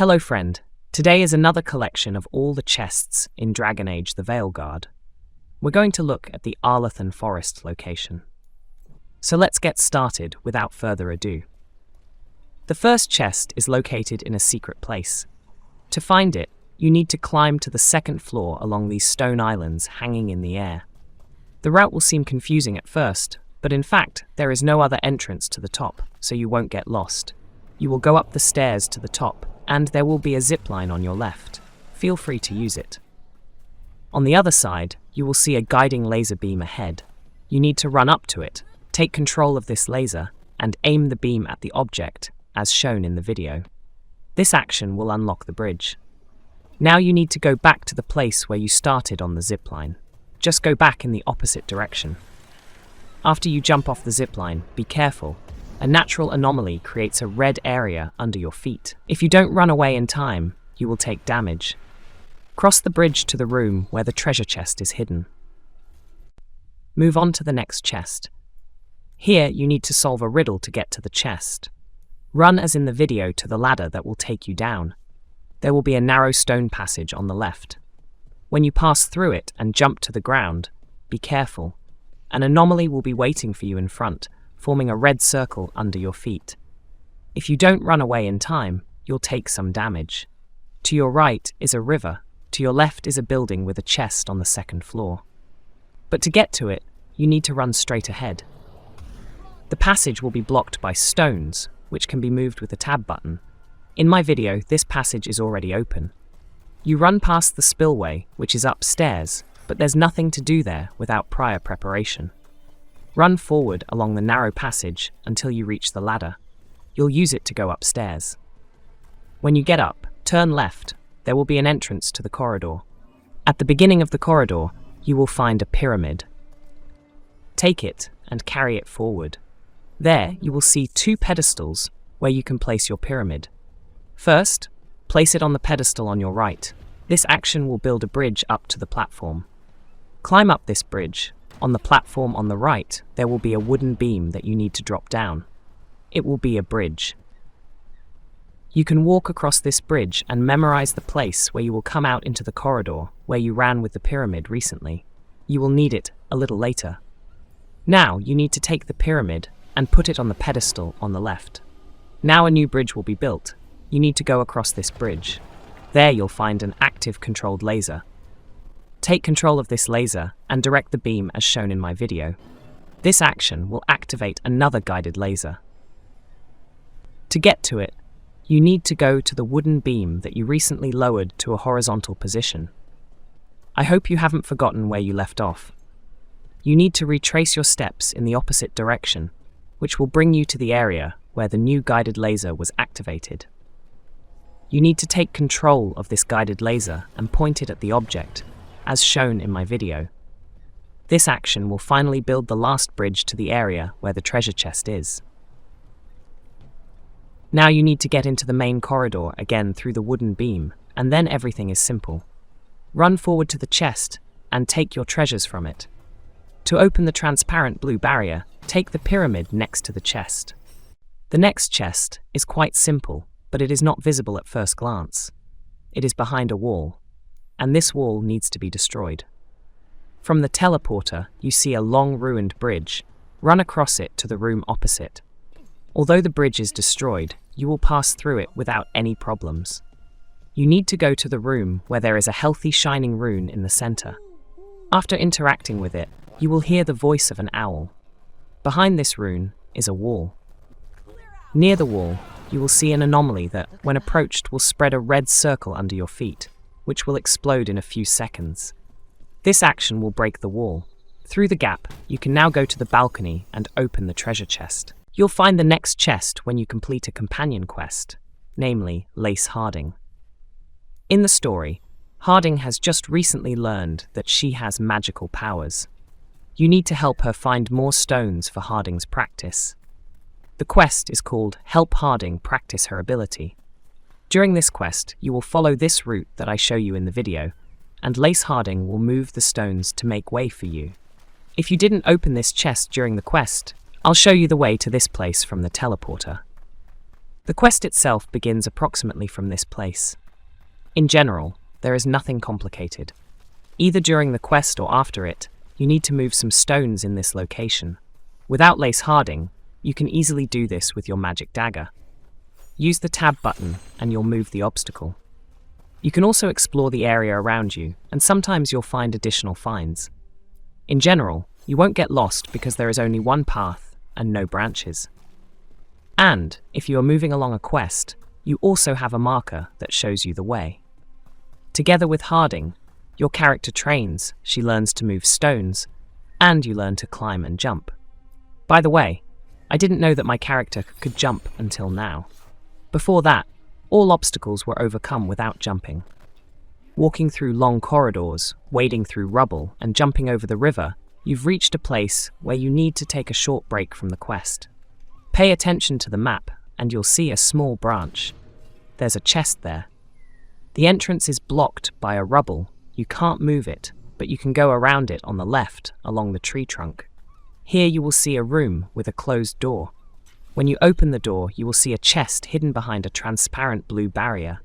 Hello friend, today is another collection of all the chests in Dragon Age the Veilguard. We're going to look at the Arlathan Forest location. So let's get started without further ado. The first chest is located in a secret place. To find it, you need to climb to the second floor along these stone islands hanging in the air. The route will seem confusing at first, but in fact there is no other entrance to the top, so you won't get lost. You will go up the stairs to the top, and there will be a zip line on your left. Feel free to use it. On the other side, you will see a guiding laser beam ahead. You need to run up to it, take control of this laser, and aim the beam at the object, as shown in the video. This action will unlock the bridge. Now you need to go back to the place where you started on the zip line. Just go back in the opposite direction. After you jump off the zip line, be careful. A natural anomaly creates a red area under your feet. If you don't run away in time, you will take damage. Cross the bridge to the room where the treasure chest is hidden. Move on to the next chest. Here you need to solve a riddle to get to the chest. Run as in the video to the ladder that will take you down. There will be a narrow stone passage on the left. When you pass through it and jump to the ground, be careful. An anomaly will be waiting for you in front, forming a red circle under your feet. If you don't run away in time, you'll take some damage. To your right is a river, to your left is a building with a chest on the second floor. But to get to it, you need to run straight ahead. The passage will be blocked by stones, which can be moved with the tab button. In my video, this passage is already open. You run past the spillway, which is upstairs, but there's nothing to do there without prior preparation. Run forward along the narrow passage until you reach the ladder. You'll use it to go upstairs. When you get up, turn left. There will be an entrance to the corridor. At the beginning of the corridor, you will find a pyramid. Take it and carry it forward. There, you will see two pedestals where you can place your pyramid. First, place it on the pedestal on your right. This action will build a bridge up to the platform. Climb up this bridge. On the platform on the right, there will be a wooden beam that you need to drop down. It will be a bridge. You can walk across this bridge and memorize the place where you will come out into the corridor where you ran with the pyramid recently. You will need it a little later. Now you need to take the pyramid and put it on the pedestal on the left. Now a new bridge will be built. You need to go across this bridge. There you'll find an active controlled laser. Take control of this laser and direct the beam as shown in my video. This action will activate another guided laser. To get to it, you need to go to the wooden beam that you recently lowered to a horizontal position. I hope you haven't forgotten where you left off. You need to retrace your steps in the opposite direction, which will bring you to the area where the new guided laser was activated. You need to take control of this guided laser and point it at the object, as shown in my video. This action will finally build the last bridge to the area where the treasure chest is. Now you need to get into the main corridor again through the wooden beam, and then everything is simple. Run forward to the chest and take your treasures from it. To open the transparent blue barrier, take the pyramid next to the chest. The next chest is quite simple, but it is not visible at first glance. It is behind a wall, and this wall needs to be destroyed. From the teleporter, you see a long ruined bridge. Run across it to the room opposite. Although the bridge is destroyed, you will pass through it without any problems. You need to go to the room where there is a healthy shining rune in the center. After interacting with it, you will hear the voice of an owl. Behind this rune is a wall. Near the wall, you will see an anomaly that, when approached, will spread a red circle under your feet, which will explode in a few seconds. This action will break the wall. Through the gap, you can now go to the balcony and open the treasure chest. You'll find the next chest when you complete a companion quest, namely Lace Harding. In the story, Harding has just recently learned that she has magical powers. You need to help her find more stones for Harding's practice. The quest is called Help Harding Practice Her Ability. During this quest, you will follow this route that I show you in the video, and Lace Harding will move the stones to make way for you. If you didn't open this chest during the quest, I'll show you the way to this place from the teleporter. The quest itself begins approximately from this place. In general, there is nothing complicated. Either during the quest or after it, you need to move some stones in this location. Without lace harding, you can easily do this with your magic dagger. Use the tab button and you'll move the obstacle. You can also explore the area around you, and sometimes you'll find additional finds. In general, you won't get lost because there is only one path and no branches. And, if you are moving along a quest, you also have a marker that shows you the way. Together with harding, your character trains, she learns to move stones, and you learn to climb and jump. By the way, I didn't know that my character could jump until now. Before that, all obstacles were overcome without jumping. Walking through long corridors, wading through rubble, and jumping over the river, you've reached a place where you need to take a short break from the quest. Pay attention to the map, and you'll see a small branch. There's a chest there. The entrance is blocked by a rubble. You can't move it, but you can go around it on the left, along the tree trunk. Here you will see a room with a closed door. When you open the door, you will see a chest hidden behind a transparent blue barrier.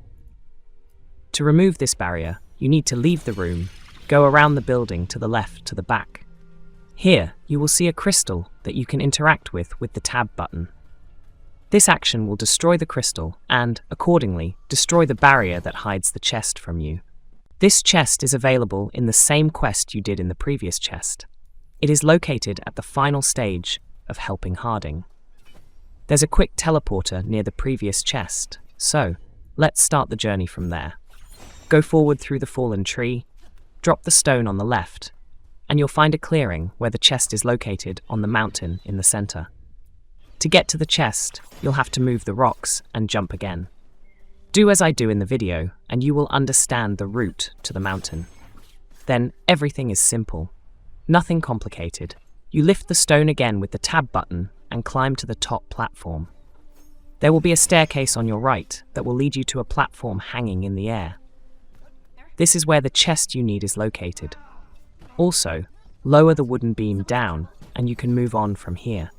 To remove this barrier, you need to leave the room, go around the building to the left to the back. Here, you will see a crystal that you can interact with the tab button. This action will destroy the crystal and, accordingly, destroy the barrier that hides the chest from you. This chest is available in the same quest you did in the previous chest. It is located at the final stage of helping Harding. There's a quick teleporter near the previous chest, so let's start the journey from there. Go forward through the fallen tree, drop the stone on the left, and you'll find a clearing where the chest is located on the mountain in the center. To get to the chest, you'll have to move the rocks and jump again. Do as I do in the video, and you will understand the route to the mountain. Then everything is simple. Nothing complicated. You lift the stone again with the tab button and climb to the top platform. There will be a staircase on your right that will lead you to a platform hanging in the air. This is where the chest you need is located. Also, lower the wooden beam down and you can move on from here.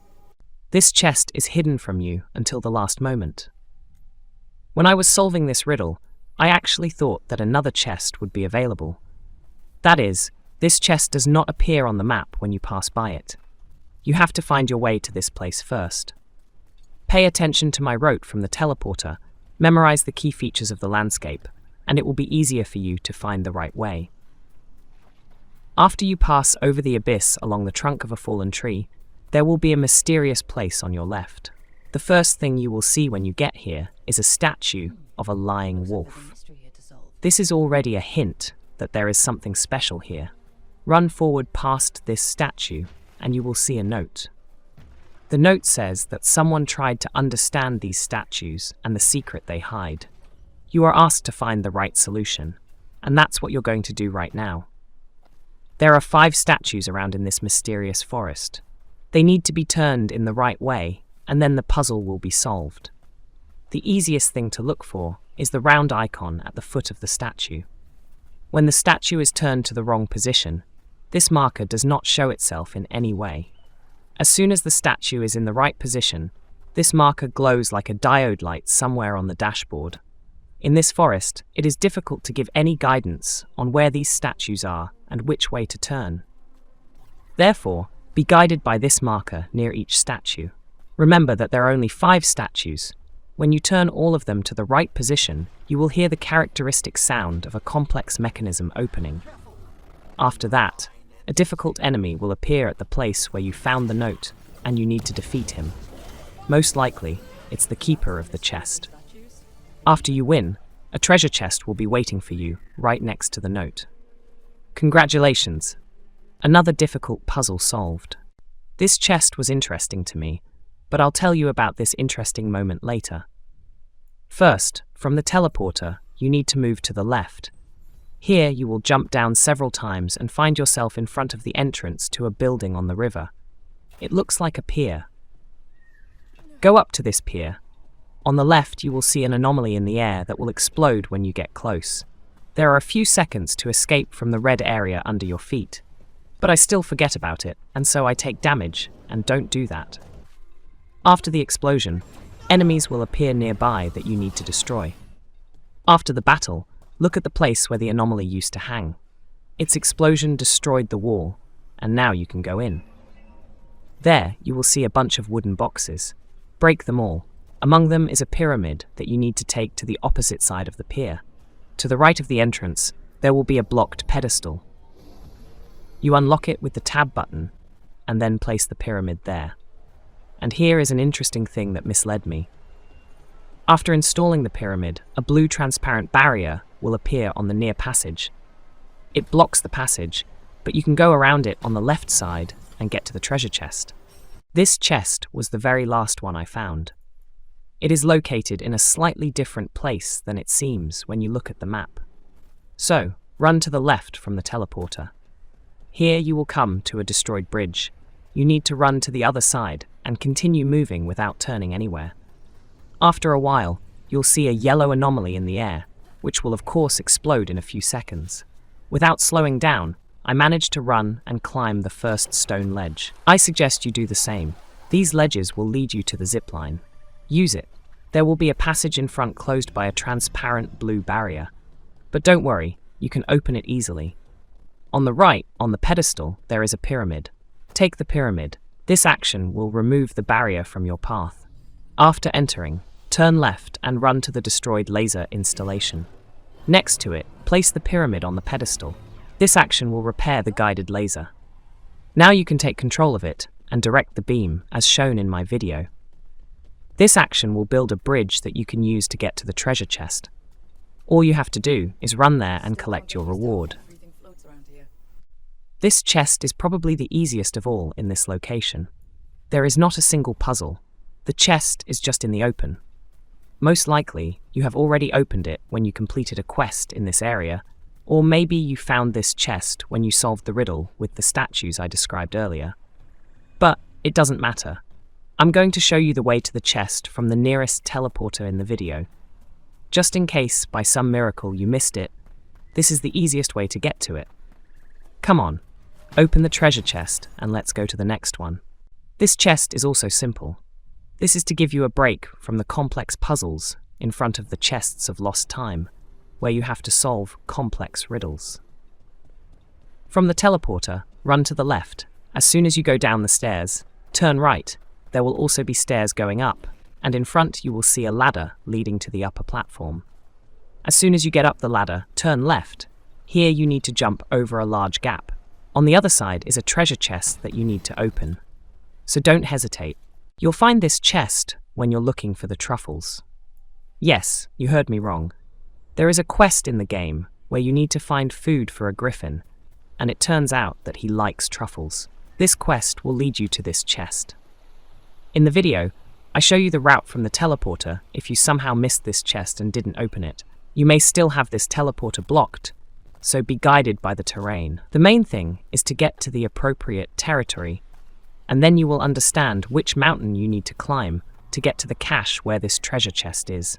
This chest is hidden from you until the last moment. When I was solving this riddle, I actually thought that another chest would be available. That is, this chest does not appear on the map when you pass by it. You have to find your way to this place first. Pay attention to my route from the teleporter, memorize the key features of the landscape, and it will be easier for you to find the right way. After you pass over the abyss along the trunk of a fallen tree, there will be a mysterious place on your left. The first thing you will see when you get here is a statue of a lying wolf. This is already a hint that there is something special here. Run forward past this statue and you will see a note. The note says that someone tried to understand these statues and the secret they hide. You are asked to find the right solution, and that's what you're going to do right now. There are 5 statues around in this mysterious forest. They need to be turned in the right way, and then the puzzle will be solved. The easiest thing to look for is the round icon at the foot of the statue. When the statue is turned to the wrong position, this marker does not show itself in any way. As soon as the statue is in the right position, this marker glows like a diode light somewhere on the dashboard. In this forest, it is difficult to give any guidance on where these statues are and which way to turn. Therefore, be guided by this marker near each statue. Remember that there are only 5 statues. When you turn all of them to the right position, you will hear the characteristic sound of a complex mechanism opening. After that, a difficult enemy will appear at the place where you found the note, and you need to defeat him. Most likely, it's the keeper of the chest. After you win, a treasure chest will be waiting for you right next to the note. Congratulations! Another difficult puzzle solved. This chest was interesting to me, but I'll tell you about this interesting moment later. First, from the teleporter, you need to move to the left. Here you will jump down several times and find yourself in front of the entrance to a building on the river. It looks like a pier. Go up to this pier. On the left you will see an anomaly in the air that will explode when you get close. There are a few seconds to escape from the red area under your feet. But I still forget about it, and so I take damage and don't do that. After the explosion, enemies will appear nearby that you need to destroy. After the battle, look at the place where the anomaly used to hang. Its explosion destroyed the wall, and now you can go in. There, you will see a bunch of wooden boxes. Break them all. Among them is a pyramid that you need to take to the opposite side of the pier. To the right of the entrance, there will be a blocked pedestal. You unlock it with the tab button, and then place the pyramid there. And here is an interesting thing that misled me. After installing the pyramid, a blue transparent barrier will appear on the near passage. It blocks the passage, but you can go around it on the left side and get to the treasure chest. This chest was the very last one I found. It is located in a slightly different place than it seems when you look at the map. So, run to the left from the teleporter. Here you will come to a destroyed bridge. You need to run to the other side and continue moving without turning anywhere. After a while, you'll see a yellow anomaly in the air, which will of course explode in a few seconds. Without slowing down, I managed to run and climb the first stone ledge. I suggest you do the same. These ledges will lead you to the zipline. Use it. There will be a passage in front closed by a transparent blue barrier. But don't worry, you can open it easily. On the right, on the pedestal, there is a pyramid. Take the pyramid. This action will remove the barrier from your path. After entering, turn left and run to the destroyed laser installation. Next to it, place the pyramid on the pedestal. This action will repair the guided laser. Now you can take control of it and direct the beam, as shown in my video. This action will build a bridge that you can use to get to the treasure chest. All you have to do is run there and collect your reward. This chest is probably the easiest of all in this location. There is not a single puzzle. The chest is just in the open. Most likely, you have already opened it when you completed a quest in this area, or maybe you found this chest when you solved the riddle with the statues I described earlier. But it doesn't matter. I'm going to show you the way to the chest from the nearest teleporter in the video. Just in case, by some miracle, you missed it, this is the easiest way to get to it. Come on, open the treasure chest and let's go to the next one. This chest is also simple. This is to give you a break from the complex puzzles in front of the chests of lost time, where you have to solve complex riddles. From the teleporter, run to the left. As soon as you go down the stairs, turn right. There will also be stairs going up, and in front you will see a ladder leading to the upper platform. As soon as you get up the ladder, turn left. Here you need to jump over a large gap. On the other side is a treasure chest that you need to open. So don't hesitate. You'll find this chest when you're looking for the truffles. Yes, you heard me wrong. There is a quest in the game where you need to find food for a griffin, and it turns out that he likes truffles. This quest will lead you to this chest. In the video, I show you the route from the teleporter if you somehow missed this chest and didn't open it. You may still have this teleporter blocked, so be guided by the terrain. The main thing is to get to the appropriate territory, and then you will understand which mountain you need to climb to get to the cache where this treasure chest is.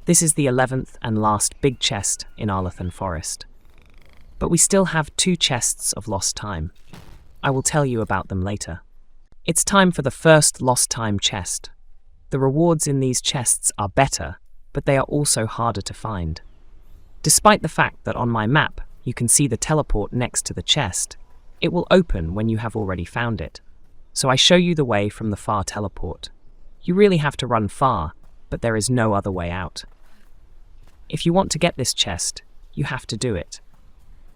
This is the 11th and last big chest in Arlathan Forest. But we still have 2 chests of lost time. I will tell you about them later. It's time for the first lost time chest. The rewards in these chests are better, but they are also harder to find. Despite the fact that on my map you can see the teleport next to the chest, it will open when you have already found it. So I show you the way from the far teleport. You really have to run far, but there is no other way out. If you want to get this chest, you have to do it.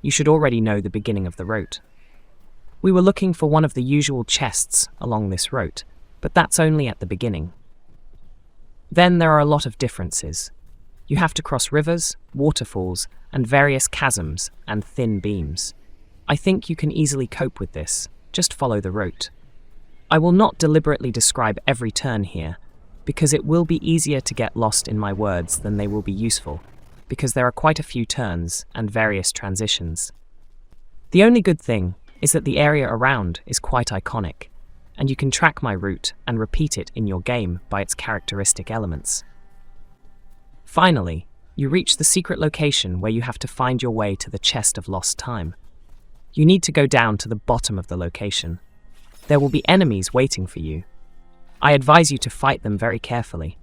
You should already know the beginning of the route. We were looking for one of the usual chests along this route, but that's only at the beginning. Then there are a lot of differences. You have to cross rivers, waterfalls, and various chasms and thin beams. I think you can easily cope with this. Just follow the route. I will not deliberately describe every turn here, because it will be easier to get lost in my words than they will be useful, because there are quite a few turns and various transitions. The only good thing is that the area around is quite iconic, and you can track my route and repeat it in your game by its characteristic elements. Finally, you reach the secret location where you have to find your way to the chest of lost time. You need to go down to the bottom of the location. There will be enemies waiting for you. I advise you to fight them very carefully.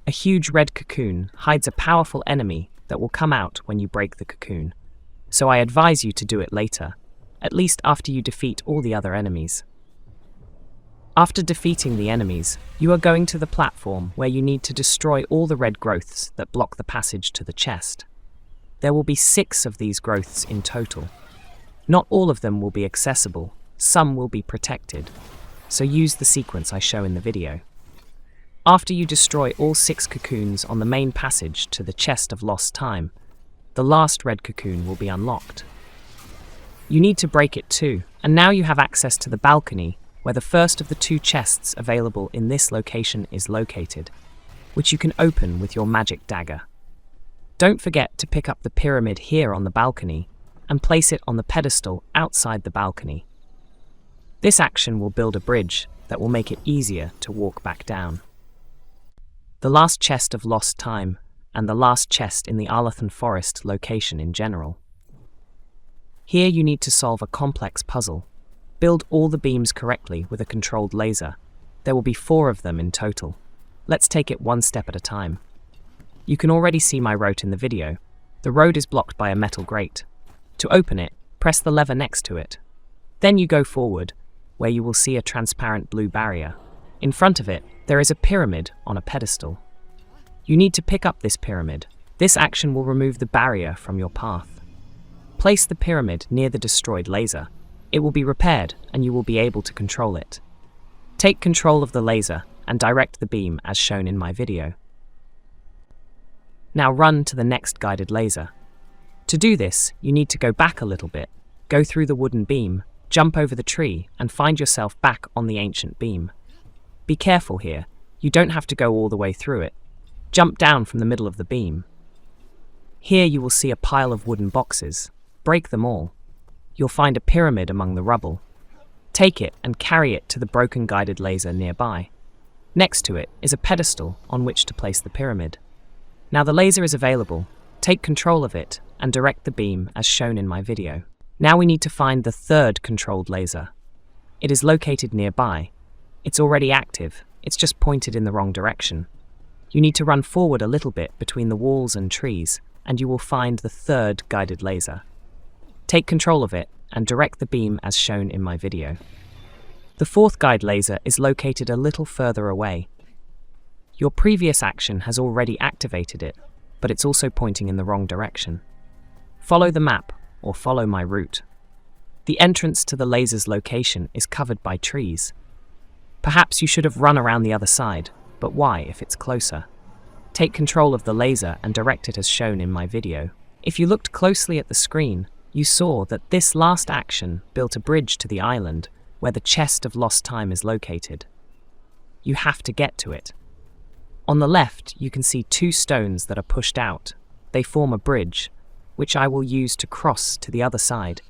A huge red cocoon hides a powerful enemy that will come out when you break the cocoon, so I advise you to do it later, at least after you defeat all the other enemies. After defeating the enemies, you are going to the platform where you need to destroy all the red growths that block the passage to the chest. There will be 6 of these growths in total. Not all of them will be accessible, some will be protected, so use the sequence I show in the video. After you destroy all 6 cocoons on the main passage to the chest of lost time, the last red cocoon will be unlocked. You need to break it too, and now you have access to the balcony where the first of the 2 chests available in this location is located, which you can open with your magic dagger. Don't forget to pick up the pyramid here on the balcony and place it on the pedestal outside the balcony. This action will build a bridge that will make it easier to walk back down. The last chest of lost time and the last chest in the Arlathan Forest location in general. Here you need to solve a complex puzzle. Build all the beams correctly with a controlled laser. There will be 4 of them in total. Let's take it one step at a time. You can already see my route in the video. The road is blocked by a metal grate. To open it, press the lever next to it. Then you go forward, where you will see a transparent blue barrier. In front of it, there is a pyramid on a pedestal. You need to pick up this pyramid. This action will remove the barrier from your path. Place the pyramid near the destroyed laser. It will be repaired and you will be able to control it. Take control of the laser and direct the beam as shown in my video. Now run to the next guided laser. To do this, you need to go back a little bit, go through the wooden beam, jump over the tree and find yourself back on the ancient beam. Be careful here, you don't have to go all the way through it. Jump down from the middle of the beam. Here you will see a pile of wooden boxes. Break them all. You'll find a pyramid among the rubble. Take it and carry it to the broken guided laser nearby. Next to it is a pedestal on which to place the pyramid. Now the laser is available. Take control of it and direct the beam as shown in my video. Now we need to find the 3rd controlled laser. It is located nearby. It's already active, it's just pointed in the wrong direction. You need to run forward a little bit between the walls and trees, and you will find the 3rd guided laser. Take control of it and direct the beam as shown in my video. The 4th guide laser is located a little further away. Your previous action has already activated it, but it's also pointing in the wrong direction. Follow the map or follow my route. The entrance to the laser's location is covered by trees. Perhaps you should have run around the other side, but why if it's closer? Take control of the laser and direct it as shown in my video. If you looked closely at the screen, you saw that this last action built a bridge to the island where the chest of lost time is located. You have to get to it. On the left, you can see 2 stones that are pushed out. They form a bridge, which I will use to cross to the other side.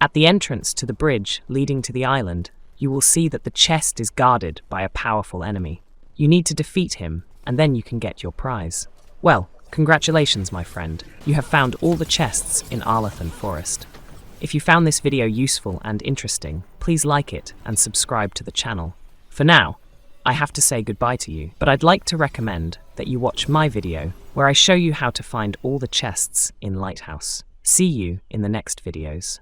At the entrance to the bridge leading to the island, you will see that the chest is guarded by a powerful enemy. You need to defeat him, and then you can get your prize. Well, congratulations, my friend. You have found all the chests in Arlathan Forest. If you found this video useful and interesting, please like it and subscribe to the channel. For now, I have to say goodbye to you, but I'd like to recommend that you watch my video where I show you how to find all the chests in Lighthouse. See you in the next videos.